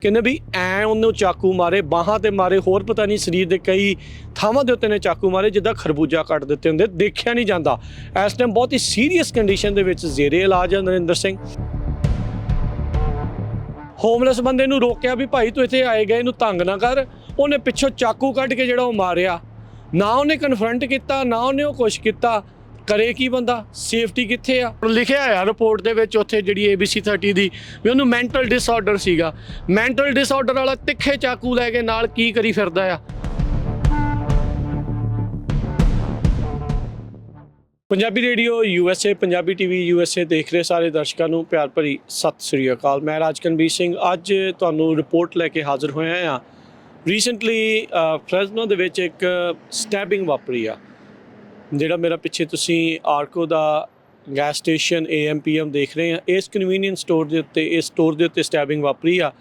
ਕਹਿੰਦੇ ਵੀ ਐ ਉਹਨੂੰ ਚਾਕੂ ਮਾਰੇ ਬਾਹਾਂ ਤੇ ਮਾਰੇ ਹੋਰ ਪਤਾ ਨਹੀਂ ਸਰੀਰ ਦੇ ਕਈ ਥਾਵਾਂ ਦੇ ਉੱਤੇ ਨੇ ਚਾਕੂ ਮਾਰੇ ਜਿੱਦਾਂ ਖਰਬੂਜਾ ਕੱਟ ਦਿੱਤੇ ਹੁੰਦੇ ਦੇਖਿਆ ਨਹੀਂ ਜਾਂਦਾ। ਇਸ ਟਾਈਮ ਬਹੁਤ ਹੀ ਸੀਰੀਅਸ ਕੰਡੀਸ਼ਨ ਦੇ ਵਿੱਚ ਜ਼ੇਰੇ ਇਲਾਜ ਹੈ ਨਰਿੰਦਰ ਸਿੰਘ। ਹੋਮਲੈਸ ਬੰਦੇ ਨੂੰ ਰੋਕਿਆ ਵੀ ਭਾਈ ਤੂੰ ਇੱਥੇ ਆਏ ਗਏ ਇਹਨੂੰ ਤੰਗ ਨਾ ਕਰ, ਉਹਨੇ ਪਿੱਛੋਂ ਚਾਕੂ ਕੱਢ ਕੇ ਜਿਹੜਾ ਉਹ ਮਾਰਿਆ। ਨਾ ਉਹਨੇ ਕਨਫਰੰਟ ਕੀਤਾ ਨਾ ਉਹਨੇ ਉਹ ਕੁਛ ਕੀਤਾ, ਕਰੇ ਕੀ ਬੰਦਾ, ਸੇਫਟੀ ਕਿੱਥੇ ਆ। ਲਿਖਿਆ ਆ ਰਿਪੋਰਟ ਦੇ ਵਿੱਚ ਉੱਥੇ ਜਿਹੜੀ ABC 30 ਦੀ ਵੀ ਉਹਨੂੰ ਮੈਂਟਲ ਡਿਸਆਰਡਰ ਸੀਗਾ। ਮੈਂਟਲ ਡਿਸਆਰਡਰ ਵਾਲਾ ਤਿੱਖੇ ਚਾਕੂ ਲੈ ਕੇ ਨਾਲ ਕੀ ਕਰੀ ਫਿਰਦਾ ਆ। Punjabi radio USA, Punjabi TV USA ਦੇਖ ਰਹੇ ਸਾਰੇ ਦਰਸ਼ਕਾਂ ਨੂੰ ਪਿਆਰ ਭਰੀ ਸਤਿ ਸ੍ਰੀ ਅਕਾਲ। ਮੈਂ ਰਾਜਕਨਵੀਰ ਸਿੰਘ ਅੱਜ ਤੁਹਾਨੂੰ ਰਿਪੋਰਟ ਲੈ ਕੇ ਹਾਜ਼ਰ ਹੋਇਆ ਹਾਂ। ਰੀਸੈਂਟਲੀ ਫ੍ਰੈਜ਼ਨੋ ਦੇ ਵਿੱਚ ਇੱਕ ਸਟੈਬਿੰਗ ਵਾਪਰੀ ਆ। ਜਿਹੜਾ ਮੇਰਾ ਪਿੱਛੇ ਤੁਸੀਂ ਆਰਕੋ ਦਾ ਗੈਸ ਸਟੇਸ਼ਨ AM/PM ਦੇਖ ਰਹੇ ਆ, ਇਸ ਕਨਵੀਨੀਅੰਸ ਸਟੋਰ ਦੇ ਉੱਤੇ ਇਸ ਸਟੋਰ ਦੇ ਉੱਤੇ ਸਟੈਬਿੰਗ ਵਾਪਰੀ ਆ।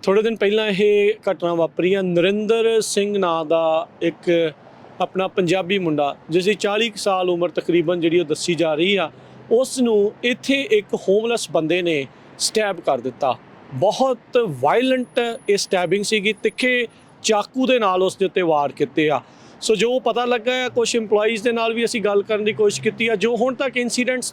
ਥੋੜ੍ਹੇ ਦਿਨ ਪਹਿਲਾਂ ਇਹ ਘਟਨਾ ਵਾਪਰੀ ਆ। ਨਰਿੰਦਰ ਸਿੰਘ ਨਾਂ ਦਾ ਇੱਕ ਆਪਣਾ ਪੰਜਾਬੀ ਮੁੰਡਾ ਜਿਸ ਦੀ 40 ਸਾਲ ਉਮਰ ਤਕਰੀਬਨ ਜਿਹੜੀ ਉਹ ਦੱਸੀ ਜਾ ਰਹੀ ਆ, ਉਸ ਨੂੰ ਇੱਥੇ ਇੱਕ ਹੋਮਲੈਸ ਬੰਦੇ ਨੇ ਸਟੈਬ ਕਰ ਦਿੱਤਾ। ਬਹੁਤ ਵਾਇਲੈਂਟ ਇਹ ਸਟੈਬਿੰਗ ਸੀਗੀ, ਤਿੱਖੇ ਚਾਕੂ ਦੇ ਨਾਲ ਉਸ ਦੇ ਉੱਤੇ ਵਾਰ ਕੀਤੇ ਆ। ਸੋ ਜੋ ਪਤਾ ਲੱਗਾ ਹੈ, ਕੁਝ ਇੰਪਲੋਈਜ਼ ਦੇ ਨਾਲ ਵੀ ਅਸੀਂ ਗੱਲ ਕਰਨ ਦੀ ਕੋਸ਼ਿਸ਼ ਕੀਤੀ ਆ। ਜੋ ਹੁਣ ਤੱਕ ਇੰਸੀਡੈਂਟ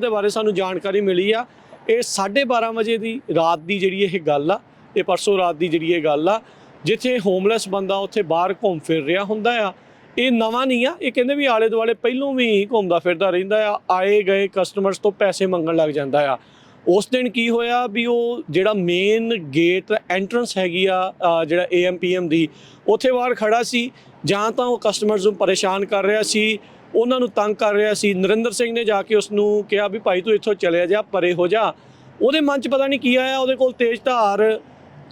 ਦੇ ਬਾਰੇ ਸਾਨੂੰ ਜਾਣਕਾਰੀ ਮਿਲੀ ਆ, ਇਹ 12:30 ਵਜੇ ਦੀ ਰਾਤ ਦੀ ਜਿਹੜੀ ਇਹ ਗੱਲ ਆ, ਇਹ ਪਰਸੋਂ ਰਾਤ ਦੀ ਜਿਹੜੀ ਇਹ ਗੱਲ ਆ, ਜਿੱਥੇ ਹੋਮਲੈਸ ਬੰਦਾ ਉੱਥੇ ਬਾਹਰ ਘੁੰਮ ਫਿਰ ਰਿਹਾ ਹੁੰਦਾ ਆ। ਇਹ ਨਵਾਂ ਨਹੀਂ ਆ, ਇਹ ਕਹਿੰਦੇ ਵੀ ਆਲੇ ਦੁਆਲੇ ਪਹਿਲੋਂ ਵੀ ਘੁੰਮਦਾ ਫਿਰਦਾ ਰਹਿੰਦਾ ਆ। ਆਏ ਗਏ ਕਸਟਮਰਸ ਤੋਂ ਪੈਸੇ ਮੰਗਣ ਲੱਗ ਜਾਂਦਾ ਆ। ਉਸ ਦਿਨ ਕੀ ਹੋਇਆ ਵੀ ਉਹ ਜਿਹੜਾ ਮੇਨ ਗੇਟ ਐਂਟਰੈਂਸ ਹੈਗੀ ਆ ਜਿਹੜਾ AM/PM ਦੀ, ਉੱਥੇ ਬਾਹਰ ਖੜਾ ਸੀ। ਜਾਂ ਤਾਂ ਉਹ ਕਸਟਮਰਸ ਨੂੰ ਪਰੇਸ਼ਾਨ ਕਰ ਰਿਹਾ ਸੀ, ਉਹਨਾਂ ਨੂੰ ਤੰਗ ਕਰ ਰਿਹਾ ਸੀ। ਨਰਿੰਦਰ ਸਿੰਘ ਨੇ ਜਾ ਕੇ ਉਸ ਨੂੰ ਕਿਹਾ ਵੀ ਭਾਈ ਤੂੰ ਇੱਥੋਂ ਚਲਿਆ ਜਾ, ਪਰੇ ਹੋ ਜਾ। ਉਹਦੇ ਮਨ 'ਚ ਪਤਾ ਨਹੀਂ ਕੀ ਆਇਆ, ਉਹਦੇ ਕੋਲ ਤੇਜ਼ ਧਾਰ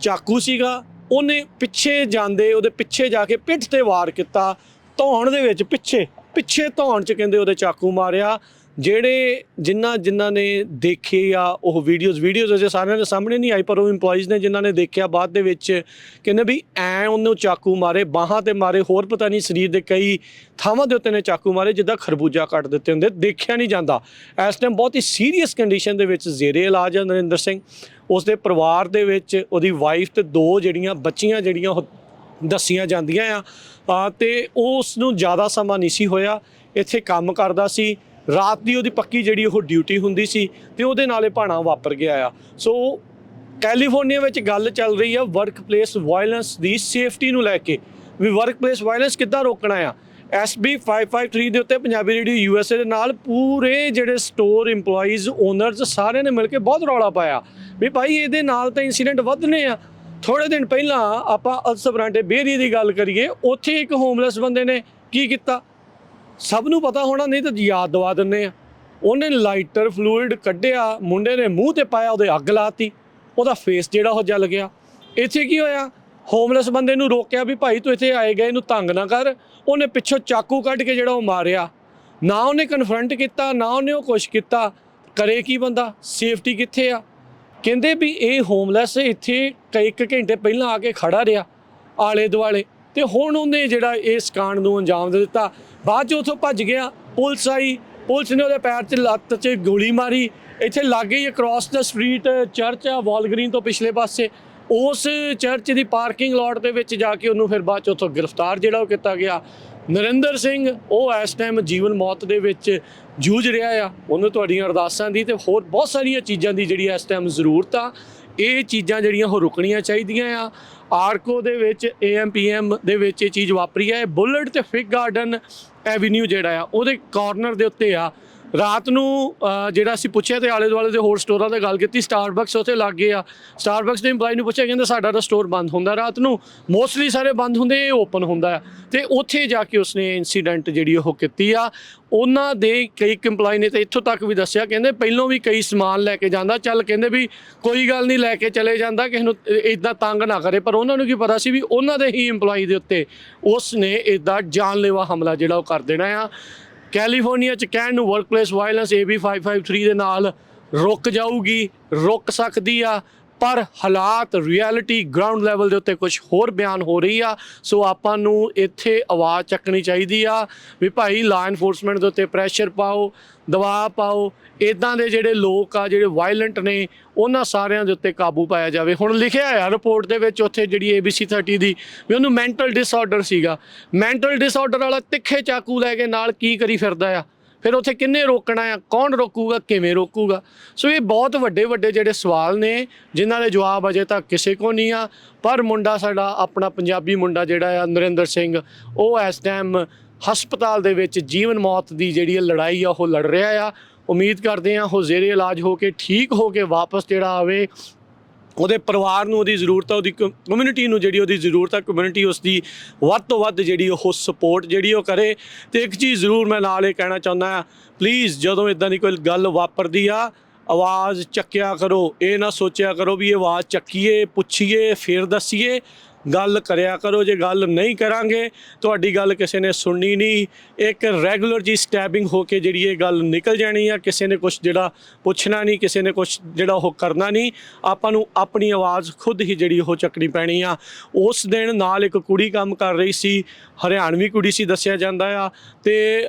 ਚਾਕੂ ਸੀਗਾ। ਉਹਨੇ ਪਿੱਛੇ ਜਾਂਦੇ ਉਹਦੇ ਪਿੱਛੇ ਜਾ ਕੇ ਪਿੱਠ 'ਤੇ ਵਾਰ ਕੀਤਾ, ਧੌਣ ਦੇ ਵਿੱਚ ਪਿੱਛੇ ਧੌਣ 'ਚ ਕਹਿੰਦੇ ਉਹਦੇ ਚਾਕੂ ਮਾਰਿਆ। ਜਿਨ੍ਹਾਂ ਨੇ ਦੇਖੇ ਆ ਉਹ ਵੀਡੀਓਜ਼ ਅਜੇ ਸਾਰਿਆਂ ਦੇ ਸਾਹਮਣੇ ਨਹੀਂ ਆਈ, ਪਰ ਉਹ ਇੰਪਲੋਈਜ਼ ਨੇ ਜਿਨ੍ਹਾਂ ਨੇ ਦੇਖਿਆ ਬਾਅਦ ਦੇ ਵਿੱਚ ਕਹਿੰਦੇ ਵੀ ਐ ਉਹਨੂੰ ਚਾਕੂ ਮਾਰੇ ਬਾਹਾਂ ਤੇ ਮਾਰੇ ਹੋਰ ਪਤਾ ਨਹੀਂ ਸਰੀਰ ਦੇ ਕਈ ਥਾਵਾਂ ਦੇ ਉੱਤੇ ਨੇ ਚਾਕੂ ਮਾਰੇ ਜਿੱਦਾਂ ਖਰਬੂਜਾ ਕੱਟ ਦਿੱਤੇ ਹੁੰਦੇ ਦੇਖਿਆ ਨਹੀਂ ਜਾਂਦਾ। ਇਸ ਟਾਈਮ ਬਹੁਤ ਹੀ ਸੀਰੀਅਸ ਕੰਡੀਸ਼ਨ ਦੇ ਵਿੱਚ ਜ਼ੇਰੇ ਇਲਾਜ ਹੈ ਨਰਿੰਦਰ ਸਿੰਘ। ਉਸ ਦੇ ਪਰਿਵਾਰ ਦੇ ਵਿੱਚ ਉਹਦੀ ਵਾਈਫ ਤੇ 2 ਜਿਹੜੀਆਂ ਬੱਚੀਆਂ ਜਿਹੜੀਆਂ ਉਹ ਦੱਸੀਆਂ ਜਾਂਦੀਆਂ ਆ। ਤੇ ਉਸ ਨੂੰ ਜ਼ਿਆਦਾ ਸਮਾਂ ਨਹੀਂ ਸੀ ਹੋਇਆ, ਇੱਥੇ ਕੰਮ ਕਰਦਾ ਸੀ। ਰਾਤ ਦੀ ਉਹਦੀ ਪੱਕੀ ਜਿਹੜੀ ਉਹ ਡਿਊਟੀ ਹੁੰਦੀ ਸੀ ਤੇ ਉਹਦੇ ਨਾਲੇ ਭਾਣਾ ਵਾਪਰ ਗਿਆ ਆ। ਸੋ ਕੈਲੀਫੋਰਨੀਆ ਵਿੱਚ ਗੱਲ ਚੱਲ ਰਹੀ ਆ ਵਰਕ ਪਲੇਸ ਵਾਇਲੈਂਸ ਦੀ ਸੇਫਟੀ ਨੂੰ ਲੈ ਕੇ, ਵੀ ਵਰਕ ਪਲੇਸ ਵਾਇਲੈਂਸ ਕਿੱਦਾਂ ਰੋਕਣਾ ਆ। SB 553 ਦੇ ਉੱਤੇ ਪੰਜਾਬੀ ਰੇਡੀਓ USA ਦੇ ਨਾਲ ਪੂਰੇ ਜਿਹੜੇ ਸਟੋਰ ਇੰਪਲੋਈਜ਼ ਓਨਰਸ ਸਾਰਿਆਂ ਨੇ ਮਿਲ ਕੇ ਬਹੁਤ ਰੌਲਾ ਪਾਇਆ ਵੀ ਭਾਈ ਇਹਦੇ ਨਾਲ ਤਾਂ ਇੰਸੀਡੈਂਟ ਵੱਧਨੇ ਆ। ਥੋੜ੍ਹੇ ਦਿਨ ਪਹਿਲਾਂ ਆਪਾਂ ਅਲਸਬਰਾਂਟੇ ਬੇਰੀ ਦੀ ਗੱਲ ਕਰੀਏ, ਉੱਥੇ ਇੱਕ ਹੋਮਲੈਸ ਬੰਦੇ ਨੇ ਕੀ ਕੀਤਾ ਸਭ ਨੂੰ ਪਤਾ ਹੋਣਾ, ਨਹੀਂ ਤਾਂ ਯਾਦ ਦਵਾ ਦਿੰਦੇ ਆ। ਉਹਨੇ ਲਾਈਟਰ ਫਲੂਇਡ ਕੱਢਿਆ, ਮੁੰਡੇ ਨੇ ਮੂੰਹ ਤੇ ਪਾਇਆ, ਉਹਦੇ ਅੱਗ ਲਾਤੀ, ਉਹਦਾ ਫੇਸ ਜਿਹੜਾ ਉਹ ਜਲ ਗਿਆ। ਇੱਥੇ ਕੀ ਹੋਇਆ, ਹੋਮਲੈਸ ਬੰਦੇ ਨੂੰ ਰੋਕਿਆ ਵੀ ਭਾਈ ਤੂੰ ਇੱਥੇ ਆਏ ਗਏ ਇਹਨੂੰ ਤੰਗ ਨਾ ਕਰ, ਉਹਨੇ ਪਿੱਛੋਂ ਚਾਕੂ ਕੱਢ ਕੇ ਜਿਹੜਾ ਉਹ ਮਾਰਿਆ। ਨਾ ਉਹਨੇ ਕਨਫਰੰਟ ਕੀਤਾ ਨਾ ਉਹਨੇ ਉਹ ਕੁਛ ਕੀਤਾ, ਕਰੇ ਕੀ ਬੰਦਾ, ਸੇਫਟੀ ਕਿੱਥੇ ਆ। ਕਹਿੰਦੇ ਵੀ ਇਹ ਹੋਮਲੈਸ ਇੱਥੇ ਕਈ ਘੰਟੇ ਪਹਿਲਾਂ ਆ ਕੇ ਖੜਾ ਰਿਹਾ ਆਲੇ ਦੁਆਲੇ, ਤੇ ਹੁਣ ਉਹਨੇ ਜਿਹੜਾ ਇਸ ਕਾਂਡ ਨੂੰ ਅੰਜਾਮ ਦੇ ਦਿੱਤਾ। ਬਾਅਦ 'ਚ ਉੱਥੋਂ ਭੱਜ ਗਿਆ, ਪੁਲਿਸ ਆਈ, ਪੁਲਿਸ ਨੇ ਉਹਦੇ ਪੈਰ 'ਚ ਲੱਤ 'ਚ ਗੋਲੀ ਮਾਰੀ। ਇੱਥੇ ਲਾਗੇ ਹੀ ਅਕਰੋਸ ਦ ਸਟਰੀਟ ਚਰਚ ਆ ਵਾਲਗ੍ਰੀਨ ਤੋਂ ਪਿਛਲੇ ਪਾਸੇ, ਉਸ ਚਰਚ ਦੀ ਪਾਰਕਿੰਗ ਲਾਟ ਦੇ ਵਿੱਚ ਜਾ ਕੇ ਉਹਨੂੰ ਫਿਰ ਬਾਅਦ 'ਚ ਉੱਥੋਂ ਗ੍ਰਿਫਤਾਰ ਜਿਹੜਾ ਉਹ ਕੀਤਾ ਗਿਆ। ਨਰਿੰਦਰ ਸਿੰਘ ਉਹ ਇਸ ਟਾਈਮ ਜੀਵਨ ਮੌਤ ਦੇ ਵਿੱਚ ਜੂਝ ਰਿਹਾ ਆ। ਉਹਨੂੰ ਤੁਹਾਡੀਆਂ ਅਰਦਾਸਾਂ ਦੀ ਤੇ ਹੋਰ ਬਹੁਤ ਸਾਰੀਆਂ ਚੀਜ਼ਾਂ ਦੀ ਜਿਹੜੀ ਇਸ ਟਾਈਮ ਜ਼ਰੂਰਤ ਆ। ਇਹ ਚੀਜ਼ਾਂ ਜਿਹੜੀਆਂ ਉਹ ਰੁਕਣੀਆਂ ਚਾਹੀਦੀਆਂ ਆ। ਆਰਕੋ ਦੇ ਵਿੱਚ AM/PM ਦੇ ਵਿੱਚ ਇਹ ਚੀਜ਼ ਵਾਪਰੀ ਹੈ। ਬੁਲਟ ਤੇ ਫਿਗ ਗਾਰਡਨ ਐਵੀਨਿਊ ਜਿਹੜਾ ਆ ਉਹਦੇ ਕਾਰਨਰ ਦੇ ਉੱਤੇ ਆ। ਰਾਤ ਨੂੰ ਜਿਹੜਾ ਅਸੀਂ ਪੁੱਛਿਆ ਤੇ ਆਲੇ ਦੁਆਲੇ ਦੇ ਹੋਰ ਸਟੋਰਾਂ ਦੀ ਗੱਲ ਕੀਤੀ, ਸਟਾਰਬਕਸ ਉੱਥੇ ਲਾਗੇ ਆ। ਸਟਾਰਬਕਸ ਦੇ ਇੰਪਲਾਈ ਨੂੰ ਪੁੱਛਿਆ, ਕਹਿੰਦੇ ਸਾਡਾ ਤਾਂ ਸਟੋਰ ਬੰਦ ਹੁੰਦਾ ਰਾਤ ਨੂੰ, ਮੋਸਟਲੀ ਸਾਰੇ ਬੰਦ ਹੁੰਦੇ, ਇਹ ਓਪਨ ਹੁੰਦਾ ਆ। ਤੇ ਉੱਥੇ ਜਾ ਕੇ ਉਸਨੇ ਇੰਸੀਡੈਂਟ ਜਿਹੜੀ ਉਹ ਕੀਤੀ ਆ। ਉਹਨਾਂ ਦੇ ਕਈ ਇੰਪਲਾਈ ਨੇ ਤਾਂ ਇੱਥੋਂ ਤੱਕ ਵੀ ਦੱਸਿਆ, ਕਹਿੰਦੇ ਪਹਿਲੋਂ ਵੀ ਕਈ ਸਮਾਨ ਲੈ ਕੇ ਜਾਂਦਾ, ਚੱਲ ਕਹਿੰਦੇ ਵੀ ਕੋਈ ਗੱਲ ਨਹੀਂ ਲੈ ਕੇ ਚਲੇ ਜਾਂਦਾ, ਕਿਸੇ ਨੂੰ ਇੱਦਾਂ ਤੰਗ ਨਾ ਕਰੇ। ਪਰ ਉਹਨਾਂ ਨੂੰ ਕੀ ਪਤਾ ਸੀ ਵੀ ਉਹਨਾਂ ਦੇ ਹੀ ਇੰਪਲਾਈ ਦੇ ਉੱਤੇ ਉਸ ਨੇ ਇੱਦਾਂ ਜਾਨਲੇਵਾ ਹਮਲਾ ਜਿਹੜਾ ਉਹ ਕਰ ਦੇਣਾ ਆ। ਕੈਲੀਫੋਰਨੀਆ 'ਚ ਕਹਿਣ ਨੂੰ ਵਰਕ ਪਲੇਸ ਵਾਇਲੈਂਸ AB 553 ਦੇ ਨਾਲ ਰੁਕ ਜਾਊਗੀ, ਰੁਕ ਸਕਦੀ ਆ, ਪਰ ਹਾਲਾਤ ਰਿਐਲਿਟੀ ਗਰਾਊਂਡ ਲੈਵਲ ਦੇ ਉੱਤੇ ਕੁਝ ਹੋਰ ਬਿਆਨ ਹੋ ਰਹੀ ਆ। ਸੋ ਆਪਾਂ ਨੂੰ ਇੱਥੇ ਆਵਾਜ਼ ਚੱਕਣੀ ਚਾਹੀਦੀ ਆ ਵੀ ਭਾਈ ਲਾ ਇਨਫੋਰਸਮੈਂਟ ਦੇ ਉੱਤੇ ਪ੍ਰੈਸ਼ਰ ਪਾਓ, ਦਬਾਅ ਪਾਓ, ਇੱਦਾਂ ਦੇ ਜਿਹੜੇ ਲੋਕ ਆ ਜਿਹੜੇ ਵਾਇਲੈਂਟ ਨੇ ਉਹਨਾਂ ਸਾਰਿਆਂ ਦੇ ਉੱਤੇ ਕਾਬੂ ਪਾਇਆ ਜਾਵੇ। ਹੁਣ ਲਿਖਿਆ ਆ ਰਿਪੋਰਟ ਦੇ ਵਿੱਚ ਉੱਥੇ ਜਿਹੜੀ ABC 30 ਦੀ ਵੀ ਉਹਨੂੰ ਮੈਂਟਲ ਡਿਸਆਰਡਰ ਸੀਗਾ। ਮੈਂਟਲ ਡਿਸਆਰਡਰ ਵਾਲਾ ਤਿੱਖੇ ਚਾਕੂ ਲੈ ਕੇ ਨਾਲ ਕੀ ਕਰੀ ਫਿਰਦਾ ਆ, ਫਿਰ ਉੱਥੇ ਕਿੰਨੇ ਰੋਕਣਾ ਆ, ਕੌਣ ਰੋਕੂਗਾ, ਕਿਵੇਂ ਰੋਕੂਗਾ। ਸੋ ਇਹ ਬਹੁਤ ਵੱਡੇ ਵੱਡੇ ਜਿਹੜੇ ਸਵਾਲ ਨੇ ਜਿਨ੍ਹਾਂ ਦੇ ਜਵਾਬ ਅਜੇ ਤੱਕ ਕਿਸੇ ਕੋਲ ਨਹੀਂ ਆ। ਪਰ ਮੁੰਡਾ ਸਾਡਾ ਆਪਣਾ ਪੰਜਾਬੀ ਮੁੰਡਾ ਜਿਹੜਾ ਆ ਨਰਿੰਦਰ ਸਿੰਘ, ਉਹ ਇਸ ਟਾਈਮ ਹਸਪਤਾਲ ਦੇ ਵਿੱਚ ਜੀਵਨ ਮੌਤ ਦੀ ਜਿਹੜੀ ਲੜਾਈ ਆ ਉਹ ਲੜ ਰਿਹਾ ਆ। ਉਮੀਦ ਕਰਦੇ ਹਾਂ ਉਹ ਜ਼ੇਰੇ ਇਲਾਜ ਹੋ ਕੇ ਠੀਕ ਹੋ ਕੇ ਵਾਪਸ ਜਿਹੜਾ ਆਵੇ। ਉਹਦੇ ਪਰਿਵਾਰ ਨੂੰ ਉਹਦੀ ਜ਼ਰੂਰਤ ਆ, ਉਹਦੀ ਕਮਿਊਨਿਟੀ ਨੂੰ ਜਿਹੜੀ ਉਹਦੀ ਜ਼ਰੂਰਤ ਆ, ਕਮਿਊਨਿਟੀ ਉਸ ਦੀ ਵੱਧ ਤੋਂ ਵੱਧ ਜਿਹੜੀ ਉਹ ਸਪੋਰਟ ਜਿਹੜੀ ਉਹ ਕਰੇ। ਅਤੇ ਇੱਕ ਚੀਜ਼ ਜ਼ਰੂਰ ਮੈਂ ਨਾਲ ਇਹ ਕਹਿਣਾ ਚਾਹੁੰਦਾ ਹਾਂ, ਪਲੀਜ਼ ਜਦੋਂ ਇੱਦਾਂ ਦੀ ਕੋਈ ਗੱਲ ਵਾਪਰਦੀ ਆ ਆਵਾਜ਼ ਚੱਕਿਆ ਕਰੋ। ਇਹ ਨਾ ਸੋਚਿਆ ਕਰੋ ਵੀ ਇਹ ਆਵਾਜ਼ ਚੱਕੀਏ, ਪੁੱਛੀਏ, ਫਿਰ ਦੱਸੀਏ। ਗੱਲ ਕਰਿਆ ਕਰੋ। ਜੇ ਗੱਲ ਨਹੀਂ ਕਰਾਂਗੇ ਤੁਹਾਡੀ ਗੱਲ ਕਿਸੇ ਨੇ ਸੁਣਨੀ ਨਹੀਂ। ਇੱਕ ਰੈਗੂਲਰ ਜੀ ਸਟੈਬਿੰਗ ਹੋ ਕੇ ਜਿਹੜੀ ਇਹ ਗੱਲ ਨਿਕਲ ਜਾਣੀ ਆ। ਕਿਸੇ ਨੇ ਕੁਛ ਜਿਹੜਾ ਪੁੱਛਣਾ ਨਹੀਂ, ਕਿਸੇ ਨੇ ਕੁਛ ਜਿਹੜਾ ਉਹ ਕਰਨਾ ਨਹੀਂ। ਆਪਾਂ ਨੂੰ ਆਪਣੀ ਆਵਾਜ਼ ਖੁਦ ਹੀ ਜਿਹੜੀ ਉਹ ਚੱਕਣੀ ਪੈਣੀ ਆ। ਉਸ ਦਿਨ ਨਾਲ ਇੱਕ ਕੁੜੀ ਕੰਮ ਕਰ ਰਹੀ ਸੀ, ਹਰਿਆਣਵੀ ਕੁੜੀ ਸੀ ਦੱਸਿਆ ਜਾਂਦਾ ਆ, ਅਤੇ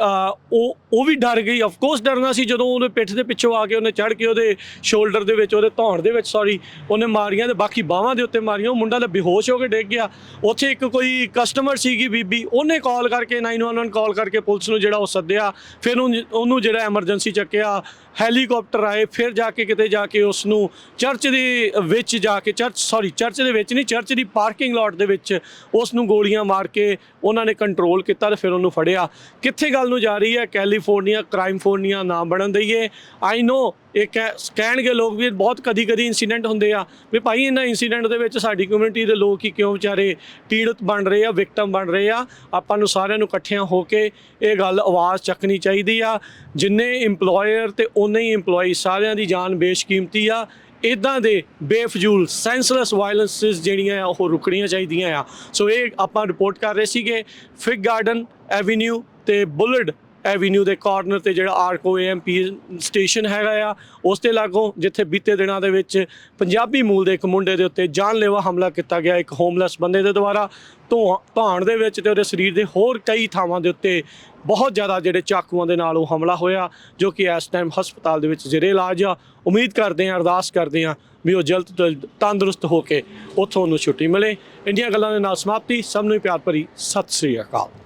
ਉਹ ਵੀ ਡਰ ਗਈ। ਅਫਕੋਰਸ ਡਰਨਾ ਸੀ ਜਦੋਂ ਉਹਦੇ ਪਿੱਠ ਦੇ ਪਿੱਛੋਂ ਆ ਕੇ ਉਹਨੇ ਚੜ੍ਹ ਕੇ ਉਹਦੇ ਸ਼ੋਲਡਰ ਦੇ ਵਿੱਚ, ਉਹਦੇ ਧੌਣ ਦੇ ਵਿੱਚ ਉਹਨੇ ਮਾਰੀਆਂ ਅਤੇ ਬਾਕੀ ਬਾਹਾਂ ਦੇ ਉੱਤੇ ਮਾਰੀਆਂ। ਉਹ ਮੁੰਡਾ ਤਾਂ ਬੇਹੋਸ਼ ਹੋ ਕੇ ਡਿੱਗ ਗਿਆ। ਉੱਥੇ ਇੱਕ ਕੋਈ ਕਸਟਮਰ ਸੀਗੀ ਬੀਬੀ, ਉਹਨੇ ਕਾਲ ਕਰਕੇ 911 ਕਾਲ ਕਰਕੇ ਪੁਲਿਸ ਨੂੰ ਜਿਹੜਾ ਉਹ ਸੱਦਿਆ। ਫਿਰ ਉਹਨੂੰ ਜਿਹੜਾ ਐਮਰਜੈਂਸੀ ਚੱਕਿਆ, ਹੈਲੀਕਾਪਟਰ ਆਏ, ਫਿਰ ਜਾ ਕੇ ਕਿਤੇ ਜਾ ਕੇ ਉਸ ਨੂੰ ਚਰਚ ਦੇ ਵਿੱਚ ਜਾ ਕੇ ਚਰਚ ਦੇ ਵਿੱਚ ਨਹੀਂ, ਚਰਚ ਦੀ ਪਾਰਕਿੰਗ ਲਾਟ ਦੇ ਵਿੱਚ ਉਸ ਨੂੰ ਗੋਲੀਆਂ ਮਾਰ ਕੇ ਉਹਨਾਂ ਨੇ ਕੰਟਰੋਲ ਕੀਤਾ ਅਤੇ ਫਿਰ ਉਹਨੂੰ ਫੜਿਆ। ਕਿੱਥੇ ਗੱਲ ਨੂੰ ਜਾ ਰਹੀ ਹੈ? ਕੈਲੀਫੋਰਨੀਆ, ਕ੍ਰਾਈਮਫੋਰਨੀਆ ਨਾ ਬਣਨ ਦਈਏ। ਆਈ ਨੋ ਇਹ ਕਹਿਣਗੇ ਲੋਕ ਵੀ ਬਹੁਤ ਕਦੀ ਇਨਸੀਡੈਂਟ ਹੁੰਦੇ ਆ ਵੀ ਭਾਈ ਇਹਨਾਂ ਇੰਸੀਡੈਂਟ ਦੇ ਵਿੱਚ ਸਾਡੀ ਕਮਿਊਨਿਟੀ ਦੇ ਲੋਕ ਹੀ ਕਿਉਂ ਵਿਚਾਰੇ ਪੀੜਤ ਬਣ ਰਹੇ ਆ, ਵਿਕਟਮ ਬਣ ਰਹੇ ਆ। ਆਪਾਂ ਨੂੰ ਸਾਰਿਆਂ ਨੂੰ ਇਕੱਠਿਆਂ ਹੋ ਕੇ ਇਹ ਗੱਲ ਆਵਾਜ਼ ਚੱਕਣੀ ਚਾਹੀਦੀ ਆ। ਜਿੰਨੇ ਇੰਪਲੋਇਰ ਅਤੇ ਉਨੇ ਹੀ ਇੰਪਲੋਈ, ਸਾਰਿਆਂ ਦੀ ਜਾਨ ਬੇਸ਼ਕੀਮਤੀ ਆ। ਇੱਦਾਂ ਦੇ ਬੇਫਜ਼ੂਲ ਸੈਂਸਲੈਸ ਵਾਇਲੈਂਸਿਸ ਜਿਹੜੀਆਂ ਆ ਉਹ ਰੁਕਣੀਆਂ ਚਾਹੀਦੀਆਂ ਆ। ਸੋ ਇਹ ਆਪਾਂ ਰਿਪੋਰਟ ਕਰ ਰਹੇ ਸੀਗੇ ਫਿਗ ਗਾਰਡਨ ਐਵੀਨਿਊ ਅਤੇ ਬੁਲਟ ਐਵੀਨਿਊ ਦੇ ਕਾਰਨਰ 'ਤੇ ਜਿਹੜਾ ਆਰਕੋ AMP ਸਟੇਸ਼ਨ ਹੈਗਾ ਆ, ਉਸ ਦੇ ਲਾਗੋਂ ਜਿੱਥੇ ਬੀਤੇ ਦਿਨਾਂ ਦੇ ਵਿੱਚ ਪੰਜਾਬੀ ਮੂਲ ਦੇ ਇੱਕ ਮੁੰਡੇ ਦੇ ਉੱਤੇ ਜਾਨਲੇਵਾ ਹਮਲਾ ਕੀਤਾ ਗਿਆ ਇੱਕ ਹੋਮਲੈਸ ਬੰਦੇ ਦੇ ਦੁਆਰਾ। ਧੌਣ ਦੇ ਵਿੱਚ ਅਤੇ ਉਹਦੇ ਸਰੀਰ ਦੇ ਹੋਰ ਕਈ ਥਾਵਾਂ ਦੇ ਉੱਤੇ ਬਹੁਤ ਜ਼ਿਆਦਾ ਜਿਹੜੇ ਚਾਕੂਆਂ ਦੇ ਨਾਲ ਉਹ ਹਮਲਾ ਹੋਇਆ, ਜੋ ਕਿ ਇਸ ਟਾਈਮ ਹਸਪਤਾਲ ਦੇ ਵਿੱਚ ਜ਼ੇਰੇ ਇਲਾਜ ਆ। ਉਮੀਦ ਕਰਦੇ ਹਾਂ, ਅਰਦਾਸ ਕਰਦੇ ਹਾਂ ਵੀ ਉਹ ਜਲਦ ਤੋਂ ਜਲਦ ਤੰਦਰੁਸਤ ਹੋ ਕੇ ਉੱਥੋਂ ਉਹਨੂੰ ਛੁੱਟੀ ਮਿਲੇ। ਇੰਡੀਆਂ ਗੱਲਾਂ ਦੇ ਨਾਲ ਸਮਾਪਤੀ। ਸਭ ਨੂੰ ਪਿਆਰ ਭਰੀ ਸਤਿ ਸ੍ਰੀ ਅਕਾਲ।